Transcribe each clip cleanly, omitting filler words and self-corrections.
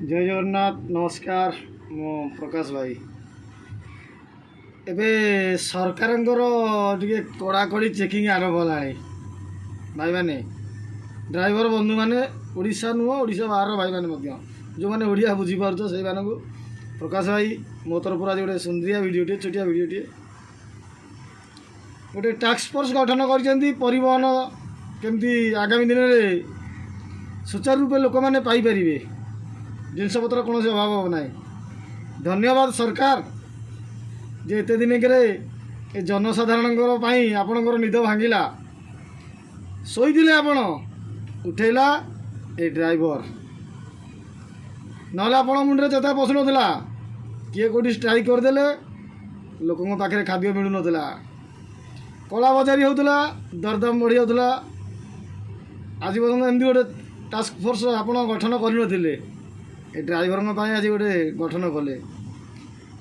जय जगन्नाथ नमस्कार मो प्रकाश भाई एबे सरकारंकर टिके कड़ाकड़ी चेकिंग आरंभ है भाई मैंने ड्राइवर बंधु मैंने ओडिशा नुह ओडिशा बाहर भाई मैंने जो मैंने ओडिया बुझीपार से प्रकाश भाई मो तरफ आज गोटे सुंदरिया भिडियोटे छोटिया भिडियोटे गोटे टास्क फोर्स गठन कर परिवहन केमती आगामी दिन में सुचारू रूपे लोक मैंने पाइपर जिनपतर कौन से अभाव हो ना। धन्यवाद सरकार जे एत दिन के जनसाधारण आपणकर निद भांगिला शोईले आपण उठेला ए ड्राइवर ना आप मुंडे चेता पशुना किए कौटी स्ट्राइक करदे लोकों पाखे खाद्य मिलू ना कला बजारी होता दरदाम बढ़ी जाता आज पर्यटन एमती गोटे टास्क फोर्स आप गठन कर ड्राइवर आज गोटे गठन कले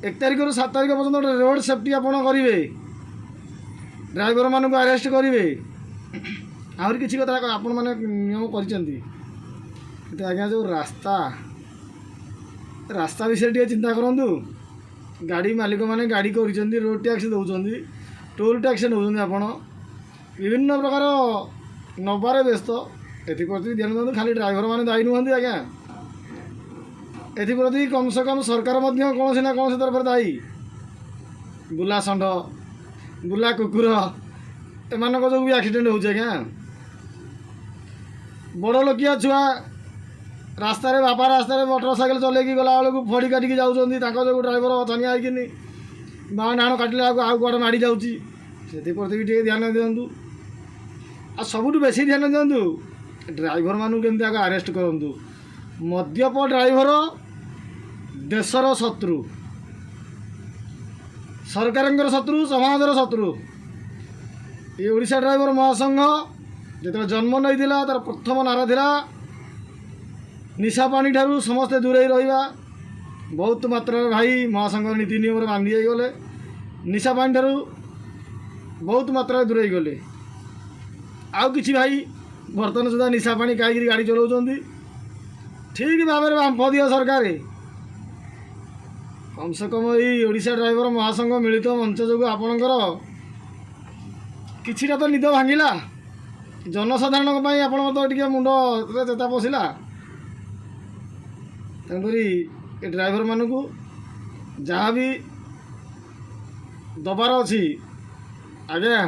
1 तारिख रु 7 तारिख पर्यटन गोटे रोड सेफ्टी आपड़ करेंगे ड्राइवर मानक अरेस्ट करेंगे आहरी किसी कथा आपण मैंने नियम कर आज्ञा जो रास्ता रास्ता विषय टे चिंता करूँ गाड़ी मालिक मैंने गाड़ी कर रोड टैक्स दौरान टोल टैक्स नौ आपण विभिन्न प्रकार नबारे व्यस्त एप्रति ध्यान दिखाँ खाली ड्राइवर मैंने दायी नुहति आज्ञा एप्रति कम से कम सरकार कौन ना कौन तरफ दायी बुला षंढ बुला कुकुर एम जो भी एक्सीडेंट हो बड़ लोकिया छुआ रास्त बापा रास्त मोटरसाइकेल चलैकी गला बेलू फड़ी काटिकी जाऊँच जो ड्राइवर छनिया होगी बाँ डाण काटिले आउ कड़े माड़ी जाऊँगी से प्रति भी ध्यान दिंतु आ सबुठ बेसी ध्यान दिंतु ड्राइवर मानू केमती आगे अरेस्ट करूँ मद्यप ड्राइवर देशर शत्रु सरकार शत्रु समाजर शत्रु ये ओडिशा ड्राइवर महासंघ जो जन्म नहीं तार प्रथम नारा था निशा पानी ठारू समस्ते दूरे रहा बहुत मात्रा भाई महासंघ नीति नियम बांधी गले निशा पानी ठारू बहुत मात्रा दूरे गले आउ कि भाई बर्तमान सुधा निशा पानी खाई गाड़ी चलाऊँ ठीक भाव में बांफ दिया सरकार कम से कम यही ओडिशा ड्राइवर महासंघ मिलित मंच जो आपणकर किछिटा तो निद भांगिला जनसाधारण आपटे मुंड चेता पशिला तेणुक ड्राइवर मानू जहाँ भी दबार अच्छी आज्ञा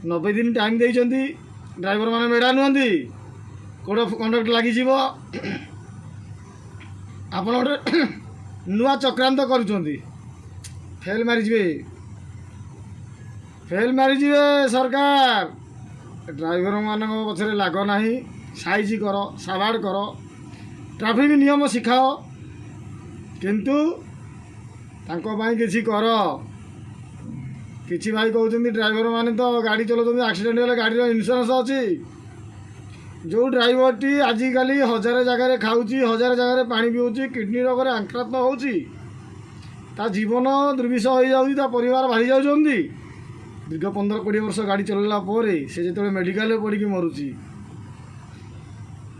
90 दिन टाइम देइचंती ड्राइवर माने मेड़ा नुहति कोड अफ कंडक्ट लगी आप गोटे नुआ चक्रांत करुँच फेल मारिजे सरकार ड्राइवर मान पछरे लाग ना साइज कर साबाड़ कर ट्रैफिक नियम शिखाओ किंतु किसी कर किसी भाई कहते ड्राइवर माने तो गाड़ी चलाते एक्सीडेंट हेल्ले गाड़ी इन्शुरांस अच्छी जो ड्राइवर टी आजिकल 1000 जगह खाऊँच 1000 जगह पानी पीऊँच किडनी रोग आक्रांत हो जीवन दुर्विष हो जाता परिवार भारी जाऊँगी दीर्घ 15-20 वर्ष गाड़ी चलला से जो मेडिकल पड़ी मरुची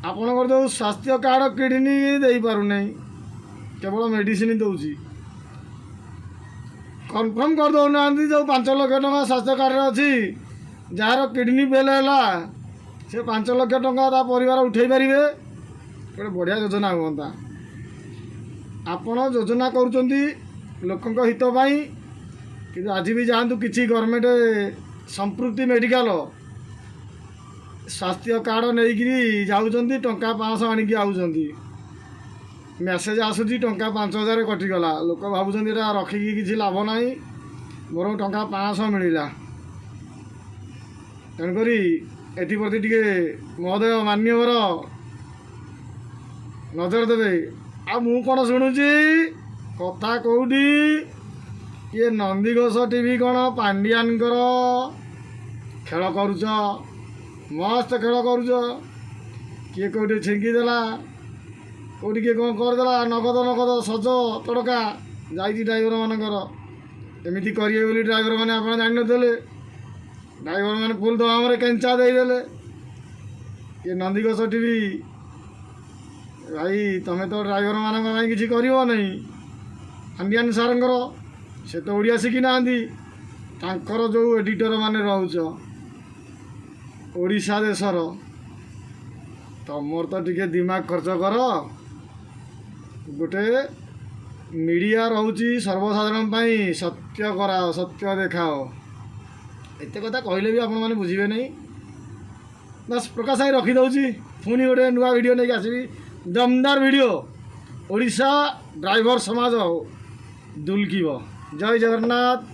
आपणकर जो स्वास्थ्य कार्ड किडनी दे पारना केवल मेडिसिन दौर कन्फर्म कर दौना जो 5 लाख टका स्वास्थ्य कार्ड अच्छी जार किडनी फेल है से 5 लाख टका परिवार उठे पारे गोटे बढ़िया योजना हाँ आपण योजना कर लोकों हितपाई कि आज भी जातु कि गवर्नमेंट संपृक्ति मेडिकल स्वास्थ्य कार्ड नहीं जाऊँच टंका 500 आणिकी आउंट मेसेज आसूँ टंका 5000 कटिगला लोक भावुँ रखिकी किसी लाभ ना बर टंका 500 मिलला तेणुक एप्रति टे महोदय मान्यवर नजर देवे आ मु कौन शुणुची कथा कौटी ये नंदीघोष टीवी कौन पांडियानकर खेल करुच मस्त खेल करुच किए कौटी छिंकीदेला कौटी किए कौन करदेला नगद नगद सज तड़का जाइए ड्राइवर मानकर एमती करेंगे बोली ड्राइवर मैंने आप जान ड्राइवर मैंने फुल दबाम केंचा देदेले ये नंदीघोष टीवी ଭାଇ ତମେ ତ ଡ୍ରାଇଭରମାନଙ୍କ ପାଇଁ କିଛି କରିବ ନାହିଁ। ପାଣ୍ଡିଆନ ସାର୍ଙ୍କର ସେ ତ ଓଡ଼ିଆ ଶିଖିନାହାନ୍ତି। ତାଙ୍କର ଯେଉଁ ଏଡ଼ିଟର ମାନେ ରହୁଛ ଓଡ଼ିଶା ଦେଶର, ତମର ତ ଟିକେ ଦିମାଗ ଖର୍ଚ୍ଚ କର। ଗୋଟେ ମିଡ଼ିଆ ରହୁଛି ସର୍ବସାଧାରଣ ପାଇଁ, ସତ୍ୟ କରାଅ, ସତ୍ୟ ଦେଖାଅ। ଏତେ କଥା କହିଲେ ବି ଆପଣମାନେ ବୁଝିବେ ନାହିଁ। ବାସ୍ ପ୍ରକାଶ ଭାଇ ରଖିଦେଉଛି। ପୁଣି ଗୋଟେ ନୂଆ ଭିଡ଼ିଓ ନେଇକି ଆସିବି, ଦମଦାର ଭିଡ଼ିଓ। ଓଡ଼ିଶା ଡ୍ରାଇଭର ସମାଜ ଦୁଲକିବ। ଜୟ ଜଗନ୍ନାଥ।